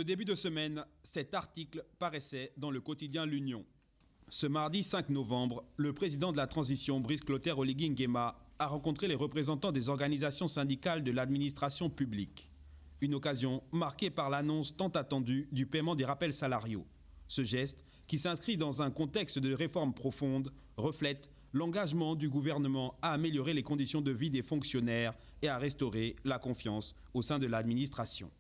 Le début de semaine, cet article paraissait dans le quotidien L'Union. Ce mardi 5 novembre, le président de la transition, Brice Clotaire Oligui Nguema, a rencontré les représentants des organisations syndicales de l'administration publique. Une occasion marquée par l'annonce tant attendue du paiement des rappels salariaux. Ce geste, qui s'inscrit dans un contexte de réforme profonde, reflète l'engagement du gouvernement à améliorer les conditions de vie des fonctionnaires et à restaurer la confiance au sein de l'administration.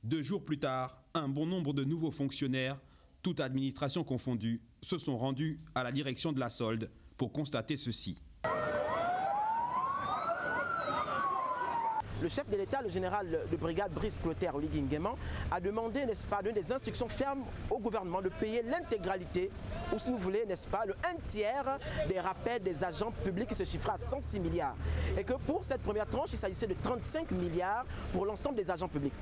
2 jours plus tard, un bon nombre de nouveaux fonctionnaires, toute administration confondue, se sont rendus à la direction de la solde pour constater ceci. Le chef de l'État, le général de brigade Brice Clotaire Oligui Nguema, a demandé, n'est-ce pas, des instructions fermes au gouvernement de payer l'intégralité, ou si vous voulez, n'est-ce pas, le 1/3 des rappels des agents publics qui se chiffraient à 106 milliards. Et que pour cette première tranche, il s'agissait de 35 milliards pour l'ensemble des agents publics.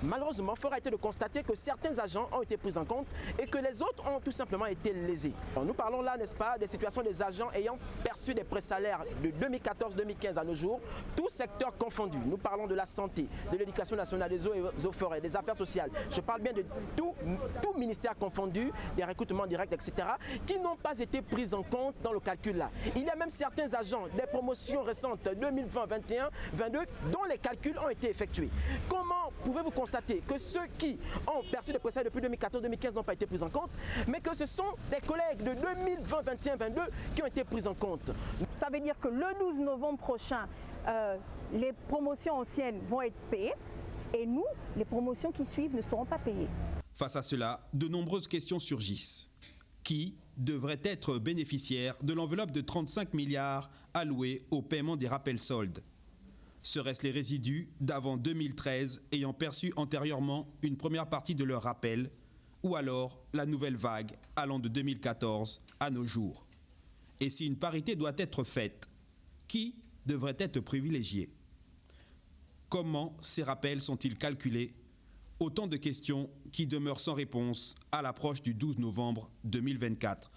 Malheureusement, il faudra été de constater que certains agents ont été pris en compte et que les autres ont tout simplement été lésés. Alors, nous parlons là, n'est-ce pas, des situations des agents ayant perçu des pré-salaires de 2014-2015 à nos jours, tous secteurs confondus. Nous parlons de la santé, de l'éducation nationale, des eaux et eaux forêts, des affaires sociales. Je parle bien de tout ministère confondu, des recrutements directs, etc., qui n'ont pas été pris en compte dans le calcul là. Il y a même certains agents des promotions récentes 2020, 2021, 2022 dont les calculs ont été effectués. Comment pouvez-vous constater que ceux qui ont perçu des pré-salaires depuis 2014-2015 n'ont pas été pris en compte, mais que ce sont des collègues de 2020, 2021, 2022 qui ont été pris en compte? Ça veut dire que le 12 novembre prochain, les promotions anciennes vont être payées et nous, les promotions qui suivent ne seront pas payées. Face à cela, de nombreuses questions surgissent. Qui devrait être bénéficiaire de l'enveloppe de 35 milliards allouée au paiement des rappels soldes? Seraient-ce les résidus d'avant 2013 ayant perçu antérieurement une première partie de leur rappel, ou alors la nouvelle vague allant de 2014 à nos jours? Et si une parité doit être faite, qui devrait être privilégié? Comment ces rappels sont-ils calculés? Autant de questions qui demeurent sans réponse à l'approche du 12 novembre 2024.